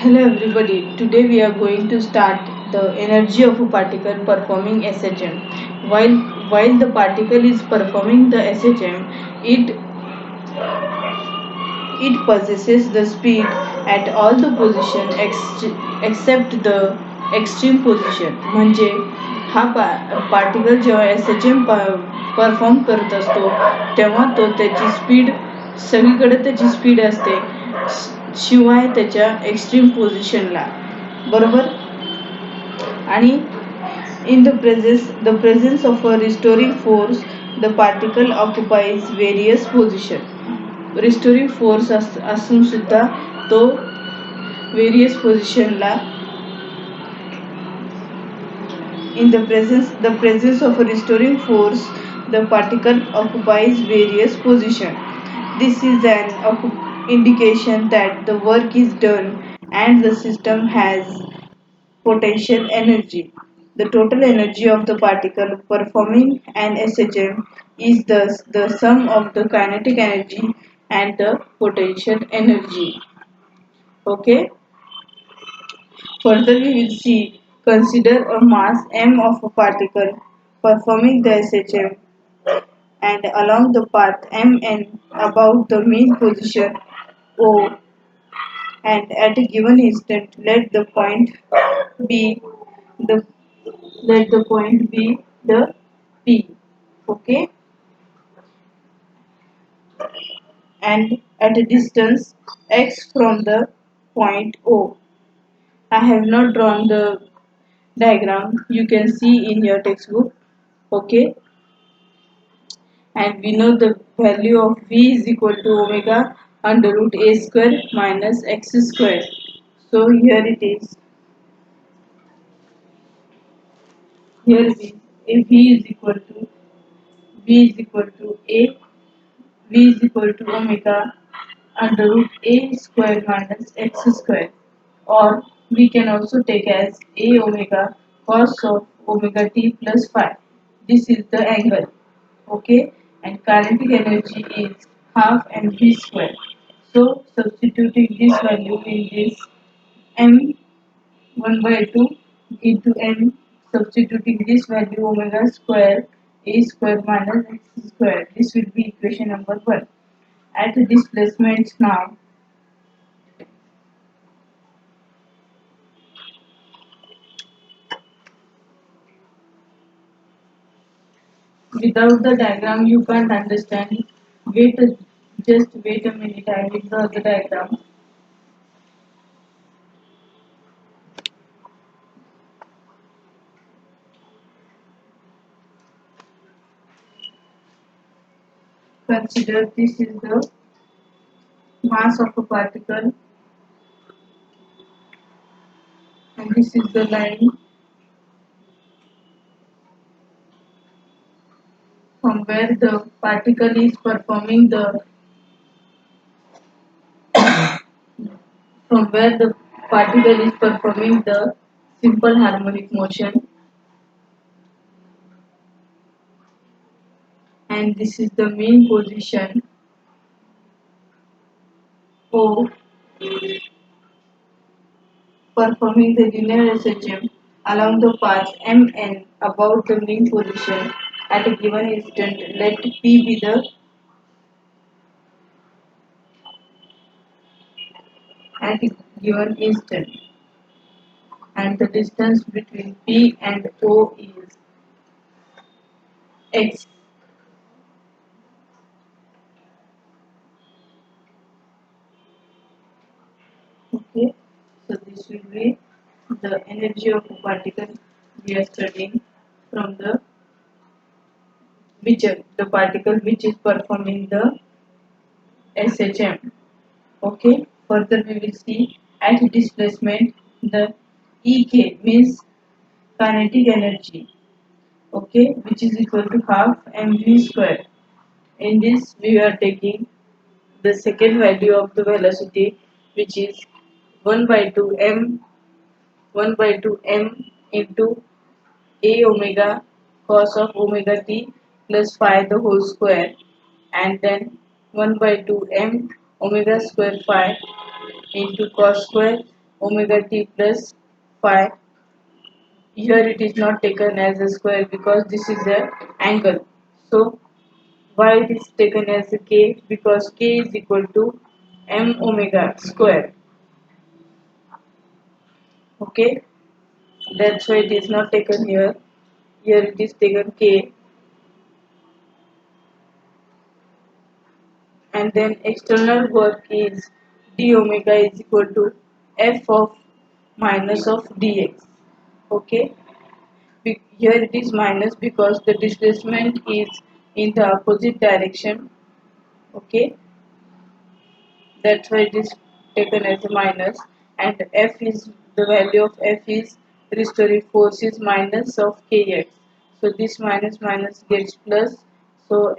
Hello everybody. Today we are going to start the energy of a particle performing SHM. While the particle is performing the SHM, it it possesses the speed at all the position except the extreme position. म्हणजे हा particle जेव्हा SHM perform करत असतो तेव्हा तो त्याची speed सगळीकडे त्याची स्पीड असते शिवाय त्याच्या एक्स्ट्रीम पोझिशनला बरोबर. आणि in the presence of a restoring force the particle occupies various position restoring force असून सुद्धा तो various positionला in the presence of a restoring force the particle occupies various position. This is an indication that the work is done and the system has potential energy. The total energy of the particle performing an SHM is thus the sum of the kinetic energy and the potential energy. Okay. Further, we will see consider a mass m of a particle performing the SHM and along the path mn about the mean position O, and at a given instant be the let the point be the P. Okay, and at a distance x from the point O. I have not drawn the diagram, you can see in your textbook. Okay, and we know the value of V is equal to omega under root a square minus x square. So here it is. Here it is. A V is equal to a V is equal to omega under root a square minus x square, or we can also take as a omega cos of omega t plus phi. This is the angle. Okay, and kinetic energy is half mv square. So substituting this value in this m 1 by 2 into m, substituting this value omega square a square minus x square. This will be equation number 1. At displacement now, without the diagram you can't understand. Just wait a minute, I will draw the diagram. Consider this is the mass of a particle and this is the line from where the particle is performing the simple harmonic motion, and this is the mean position O performing the linear SHM along the path MN about the mean position at a given instant. Let P be the at a given instant, and the distance between P and O is x. Okay, so this will be the energy of a particle we are studying from the particle which is performing the SHM. Okay, further we will see at displacement the EK means kinetic energy. Okay, which is equal to half mv square. In this we are taking the second value of the velocity, which is 1 by 2 m 1 by 2 m into a omega cos of omega t plus phi the whole square, and then 1 by 2 m omega square phi into cos square omega t plus phi. Here it is not taken as a square because this is the angle. So why it is taken as a k? Because k is equal to m omega square. Okay, that's why it is not taken here. Here it is taken k, and then external work is d omega is equal to f of minus of dx. Okay, here it is minus because the displacement is in the opposite direction. Okay, that's why it is taken as a minus, and f is the value of f is restorative force is minus of kx. So this minus minus gets plus. So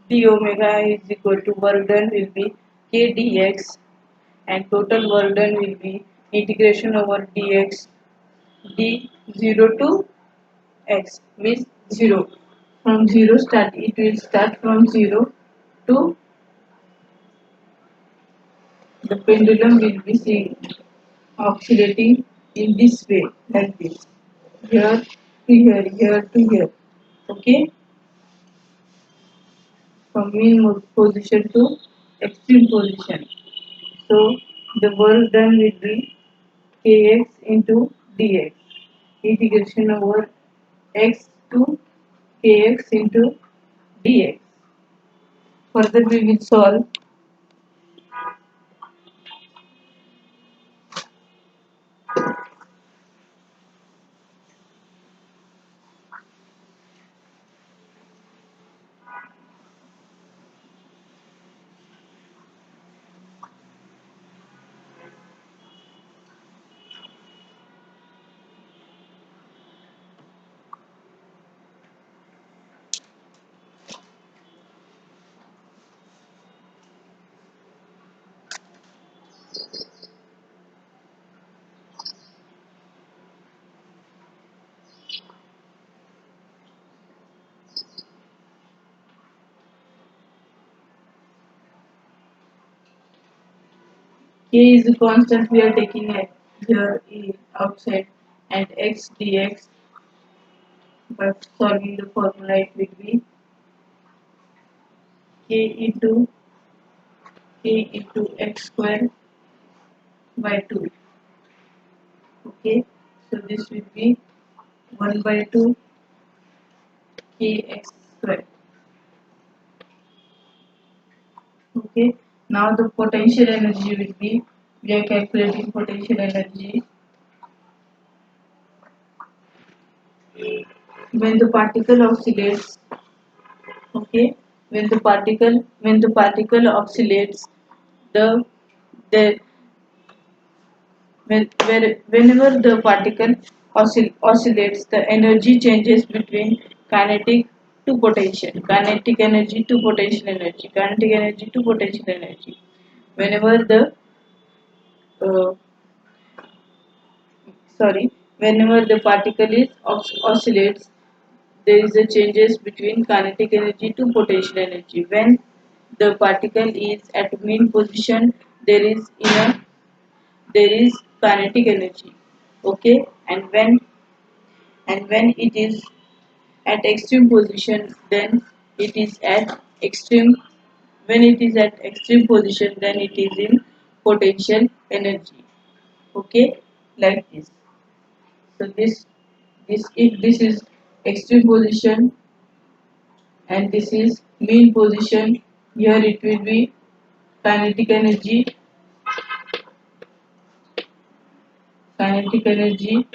d omega is equal to work done will be k dx, and total work done will be integration over dx d 0 to x means 0. From 0 start, it will start from 0 to the pendulum will be seen oscillating in this way, like this, here to here, here to here. Okay, from mean position to extreme position. So the work done will be kx into dx, integration over x to kx into dx. Further we will solve. K is the constant we are taking it here in outside, and x dx by solving the formula it will be k into x square by 2. Okay, so this will be 1 by 2 kx square. Okay, now the potential energy will be, we are calculating potential energy when the particle oscillates. Okay, when the particle oscillates, the the whenever the particle oscillates, the energy changes between kinetic to potential, kinetic energy to potential energy, kinetic energy to potential energy. Whenever the uh, whenever the particle is oscillates, there is a changes between kinetic energy to potential energy. When the particle is at mean position, there is there is kinetic energy. Okay, and when it is at extreme position, then it is at extreme, when it is at extreme position, then it is in potential energy. Okay, like this. So this if this is extreme position and this is mean position, here it will be kinetic energy, kinetic energy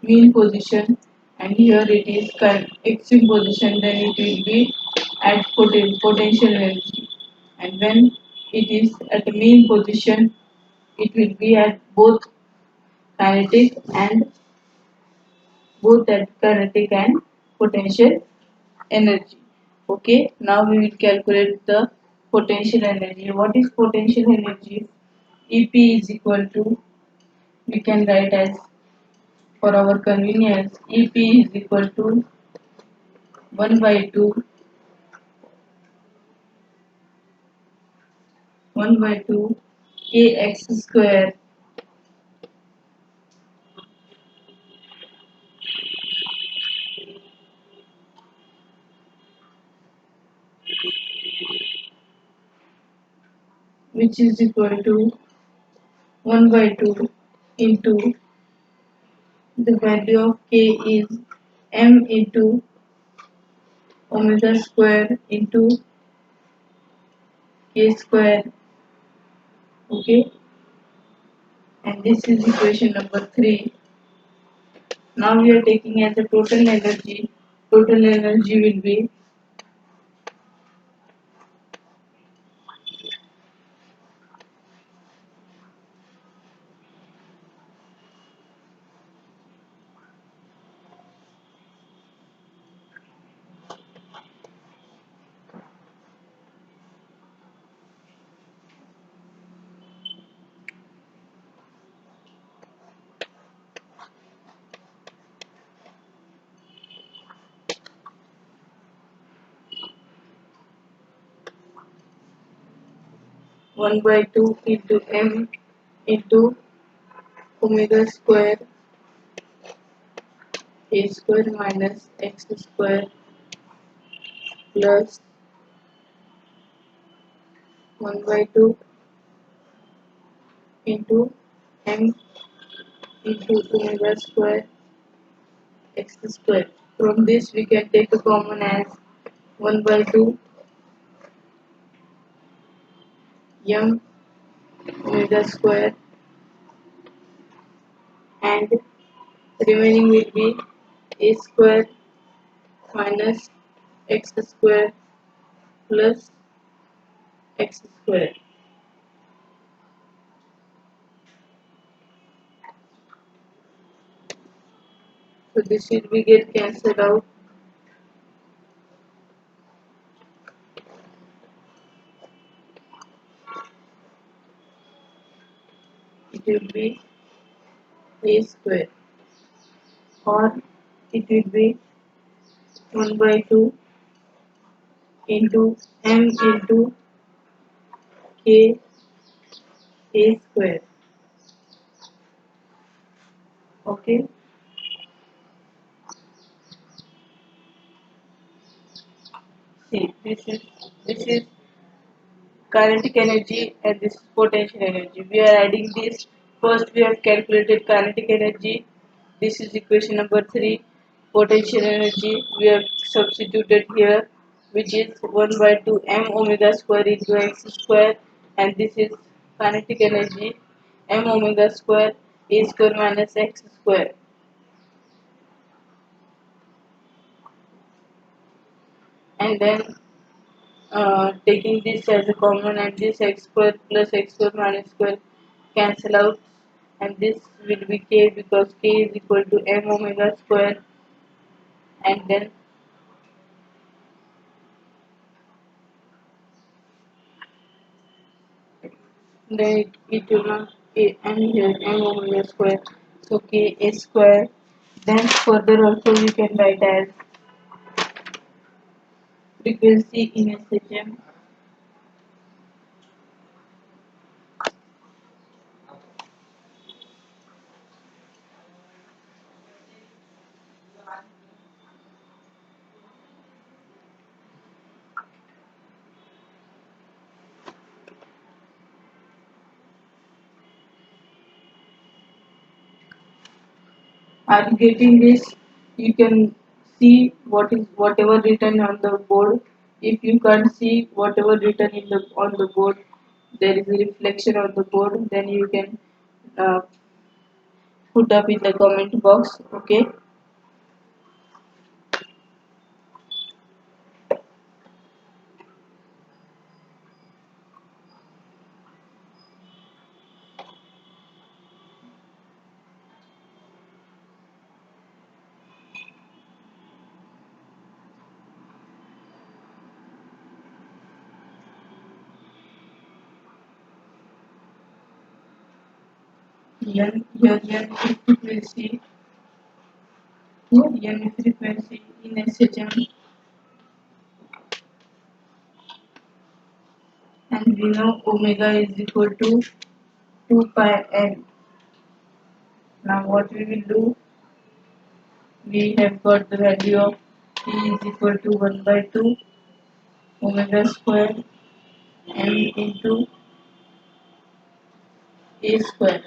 mean position, and here it is extreme position, then it will be at potential energy. And when it is at mean position, it will be at kinetic and both at kinetic and potential energy. Okay, now we will calculate the potential energy. What is potential energy? ep is equal to, we can write as, for our convenience, ep is equal to 1 by 2 1 by 2 kx square which is equal to 1 by 2 into the value of k is m into omega square into k square. Okay, and this is equation number 3. Now we are taking as a total energy. Total energy will be 1 by 2 into m into omega square a square minus x square plus 1 by 2 into m into omega square x square. From this we can take a common as 1 by 2 m omega square, and remaining will be a square minus x square plus x square. So this will be get cancelled out. It will be a square, or it will be 1 by 2 into m into k a square. Okay, see this is kinetic energy and this is potential energy. We are adding this. First we have calculated kinetic energy. This is equation number 3. Potential energy we have substituted here, which is 1 by 2 m omega square into x square, and this is kinetic energy m omega square a square minus x square. And then taking this as a common, and this x square plus x square minus square cancel out, and this will be k because k is equal to m omega square, and then it will not m here m omega square, so k is square. Then further also we can write as frequency in SHM are getting this. You can see whatever written on the board. If you can't see whatever written in the on the board, there is a reflection on the board, then you can uh, put up in the comment box. Okay, n is frequency, n is frequency in SHM, and we know omega is equal to 2 pi n. Now what we will do, we have got the value of t is equal to 1 by 2 omega square m into a square.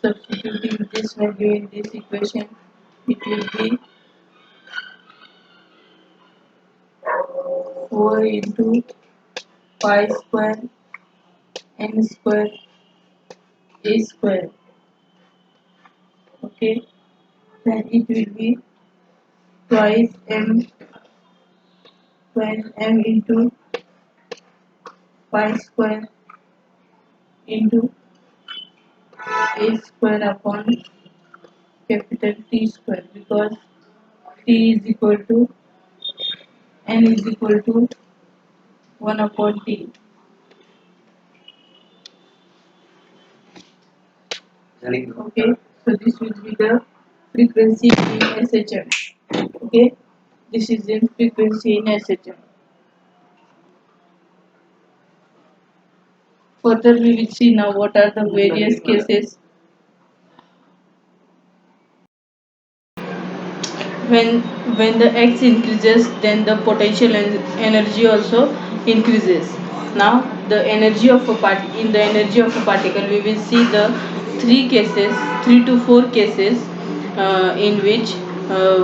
Substituting this value in this equation, it will be 4 into pi square n square a square. Okay, then it will be twice m square m into pi square into a square upon capital T square, because T is equal to n is equal to 1 upon T. Okay, so this will be the frequency in SHM. Okay, this is in frequency in SHM. Further, we will see now what are the various cases when the x increases, then the potential energy also increases. Now the energy of a in the energy of a particle, we will see the 3 to 4 cases in which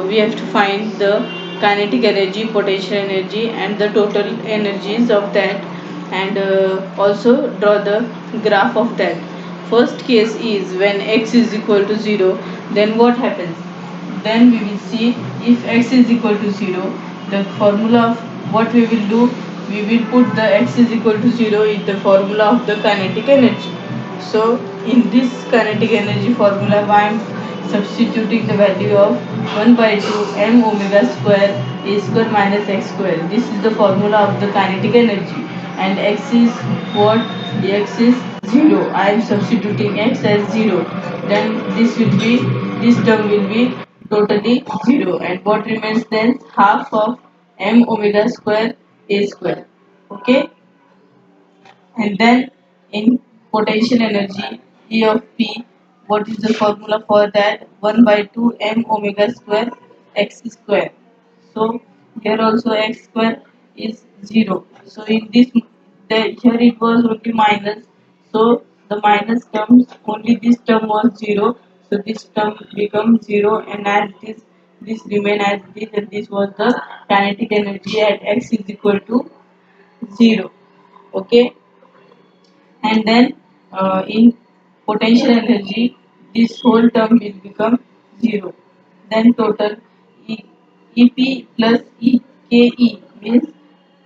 we have to find the kinetic energy, potential energy, and the total energies of that, and also draw the graph of that. First case is when x is equal to 0, then what happens? Then we will see, if x is equal to 0, the formula of what we will do, we will put the x is equal to 0 in the formula of the kinetic energy. So in this kinetic energy formula, I am substituting the value of 1 by 2 m omega square a square minus x square. This is the formula of the kinetic energy, and x is what? X is 0. I am substituting x as 0. Then this term will be totally 0, and what remains then? Half of m omega square a square. Okay, and then in potential energy E of P, what is the formula for that? 1 by 2 m omega square x square. So here also x square is 0. So in this, here it was only minus. So the minus comes, only this term was 0. So this term becomes 0, and as this remain as this, and this was the kinetic energy at x is equal to 0. Okay, and then in potential energy, this whole term will become 0. Then total EP plus EKE means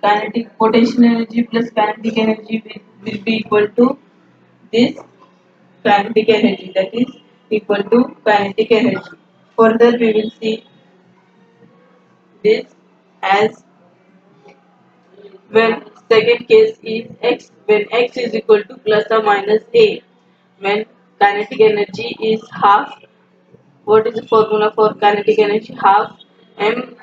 kinetic potential energy plus kinetic energy will be equal to this kinetic energy, that is equal to kinetic energy. Further we will see this as, when second case is x, when x is equal to plus or minus a, when kinetic energy is half. What is the formula for kinetic energy? Half m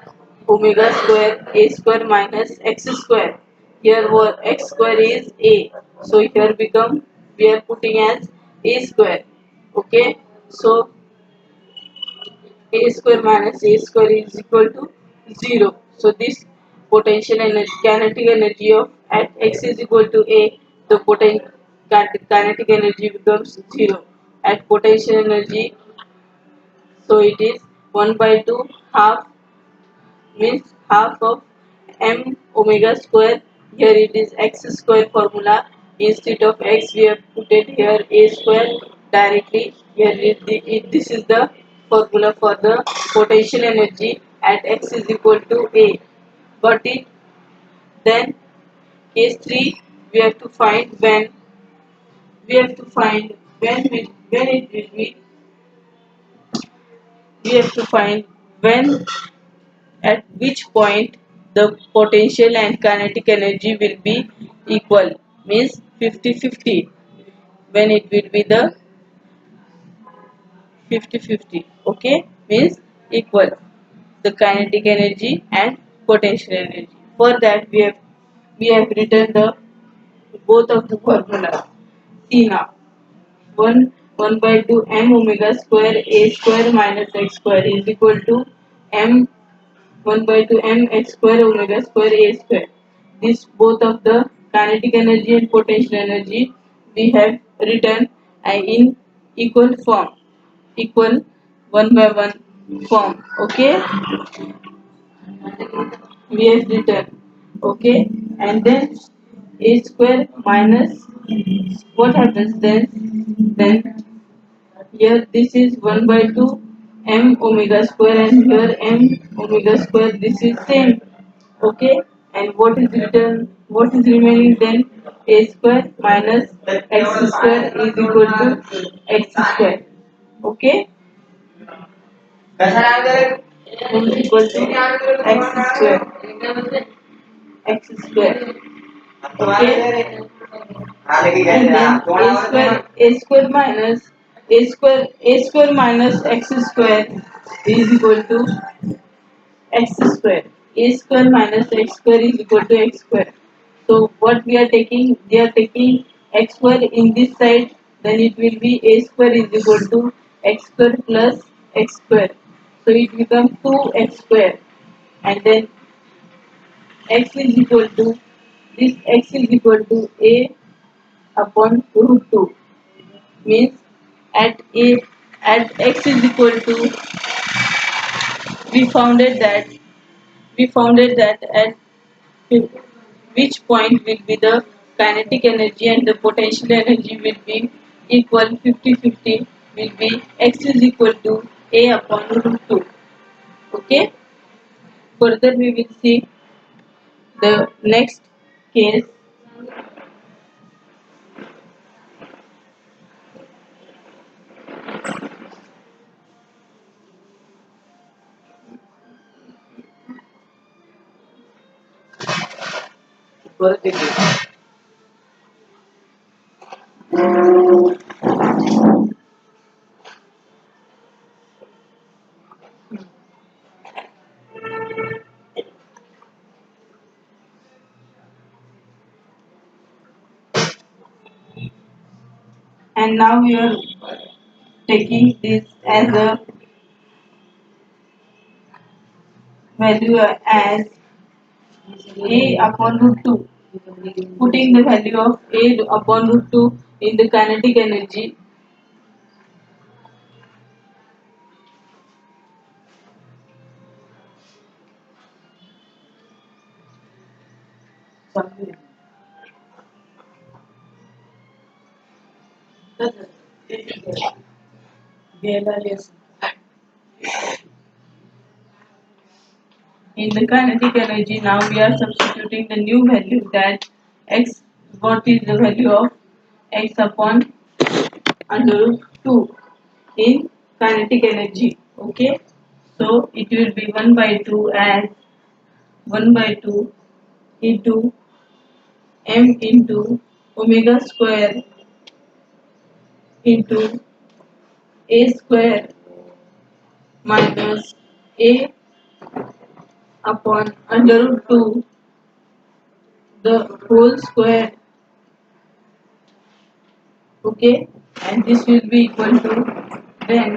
omega square a square minus x square. Here what x square is a, so here become, we are putting as a square. Okay, so a square minus a square is equal to 0. So this potential energy, kinetic energy of at x is equal to a, the kinetic energy becomes 0. At potential energy, so it is 1 by 2 half, means half of m omega square. Here it is x square formula. Instead of x, we have put it here a square directly. Here this is the formula for the potential energy at x is equal to a. Got it? Then case 3, we have to find when, when it will be, we have to find when, at which point the potential and kinetic energy will be equal, means 50-50, when it will be the 50-50. Okay, means equal the kinetic energy and potential energy. For that we have written the both of the formulas. See now, 1 by 2 m omega square a square minus x square is equal to m 1 by 2 m x square omega square a square. This both of the kinetic energy and potential energy we have written in equal form, equal 1 by 1 form. Okay, we have written. Okay, and then a square minus, what happens then? Then here this is 1 by 2 m omega square, and here m omega square, this is same. Okay, and what is written, what is remaining then? A square minus x square is equal to x square. Okay, is equal to x square, x square. Okay, and then a square minus x square is equal to x square. A square minus x square is equal to x square. So what we are taking, they are taking x square in this side, then it will be a square is equal to x square plus x square. So it becomes 2x square, and then x is equal to, this x is equal to a upon root 2, means at a, at x is equal to, we founded that we founded that at which point will be the kinetic energy and the potential energy will be equal 50-50, will be x is equal to a upon root 2. Okay, further we will see the next case. And now we are taking this as a value as a upon root 2, putting the value of a upon root 2 in the kinetic energy. In the kinetic energy, now we are substituting the new value, that x, what is the value of x upon under root 2 in kinetic energy. Okay, so it will be 1 by 2 as 1 by 2 into m into omega square into a square minus a upon under root 2 the whole square. Okay, and this will be equal to then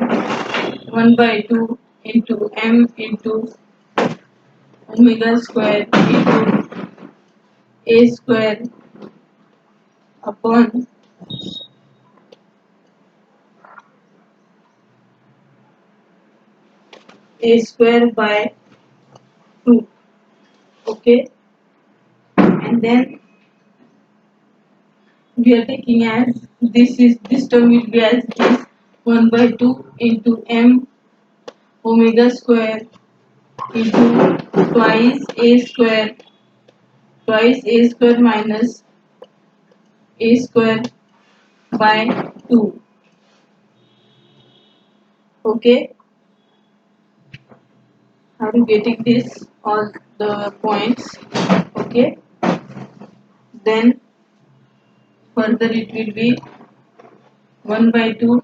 1 by 2 into m into omega square into a square upon a square by 2. Okay, and then we are taking as, this term will be as this 1 by 2 into m omega square into twice a square, twice a square minus a square by 2. Okay, are you getting this, all the points? Okay, then further it will be 1 by 2,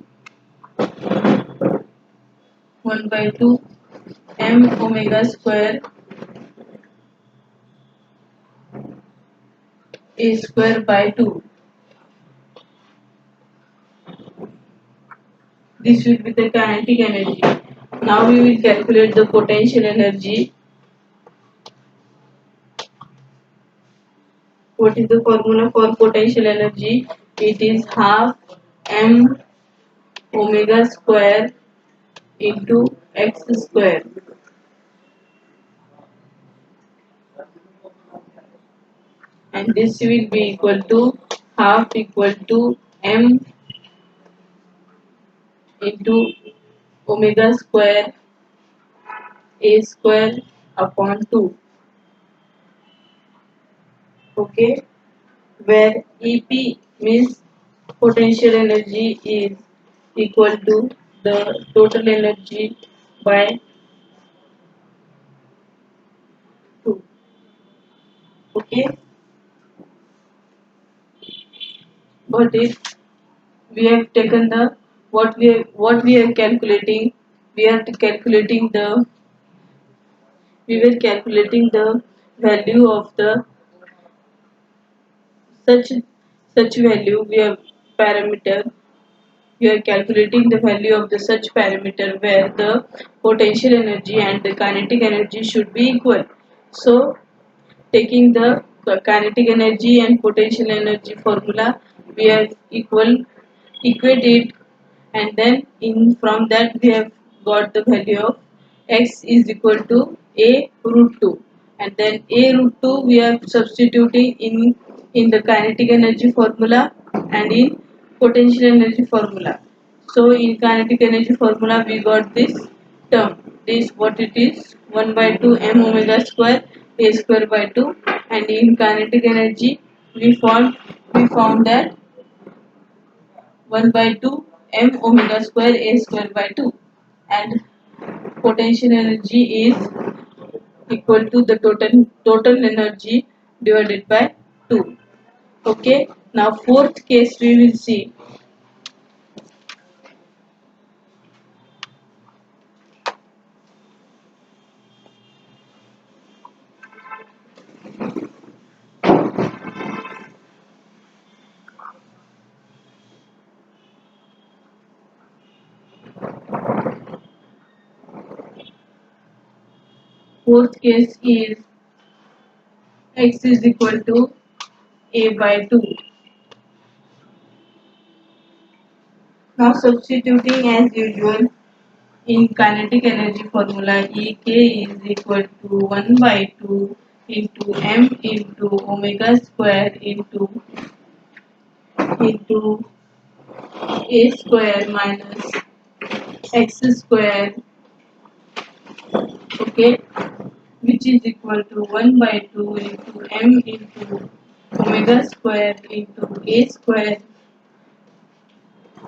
1 by 2 m omega square A square by 2. This will be the kinetic energy. Now we will calculate the potential energy. What is the formula for potential energy? It is half m omega square into x square, and this will be equal to half equal to m into omega square a square upon 2. Okay, where ep means potential energy is equal to the total energy by 2. Okay, but if we have taken the what we are calculating, we are calculating the we were calculating the value of the such such value we have parameter. We are calculating the value of the such parameter where the potential energy and the kinetic energy should be equal. So taking the kinetic energy and potential energy formula, we have equate it, and then in from that we have got the value of x is equal to a root 2, and then a root 2 we are substituting in the kinetic energy formula and in potential energy formula. So in kinetic energy formula we got this term, this what it is, 1 by 2 m omega square a square by 2, and in kinetic energy we found that 1 by 2 m omega square a square by 2, and potential energy is equal to the total energy divided by 2. Okay, now fourth case we will see. Fourth case is x is equal to a by 2. Now substituting as usual in kinetic energy formula, ek is equal to 1 by 2 into m into omega square into a square minus x square, okay, which is equal to 1 by 2 into m into omega square into a square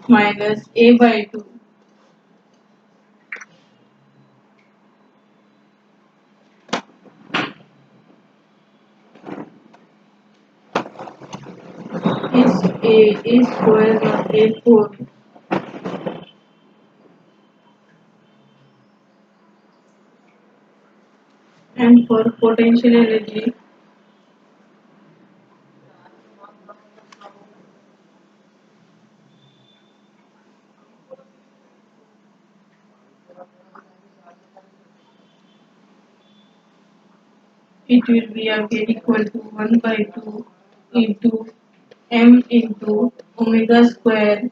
minus a by 2 is a square not a4. And for potential energy, it will be again equal to 1 by 2 into m into omega square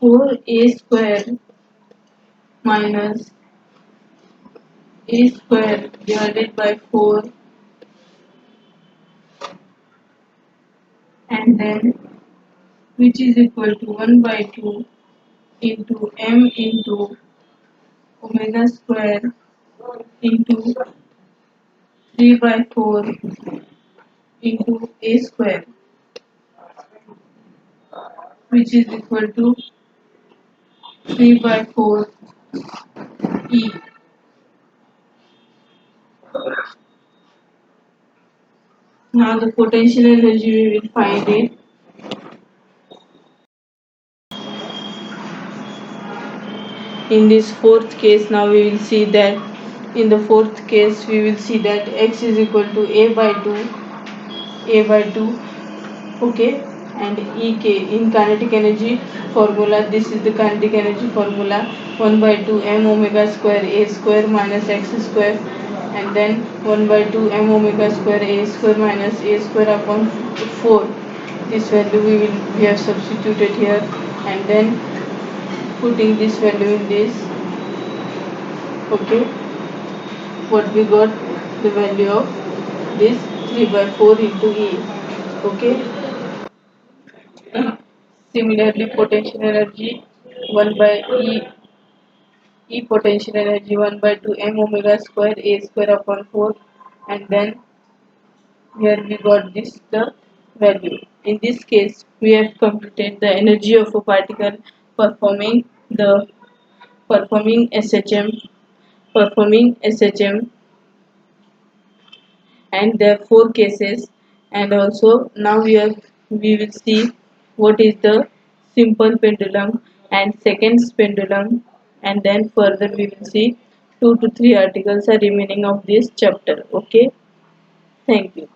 4a square minus a square divided by 4, and then which is equal to 1 by 2 into m into omega square into 3 by 4 into a square, which is equal to 3 by 4 e. Now the potential energy we will find it. In this fourth case, now we will see that In the fourth case, we will see that x is equal to a by 2, okay, and ek in kinetic energy formula. This is the kinetic energy formula: 1 by 2 m omega square a square minus x square, and then 1 by 2 m omega square a square minus a square upon 4. This value we have substituted here, and then putting this value in this, okay, what we got, the value of this 3 by 4 into E, okay. Similarly, potential energy 1 by E potential energy 1 by 2 m omega square a square upon 4, and then here we got this the value. In this case, we have computed the energy of a particle performing the performing SHM performing SHM and there are four cases, and also now we will see what is the simple pendulum and seconds pendulum, and then further we will see 2 to 3 articles are remaining of this chapter. Okay, thank you.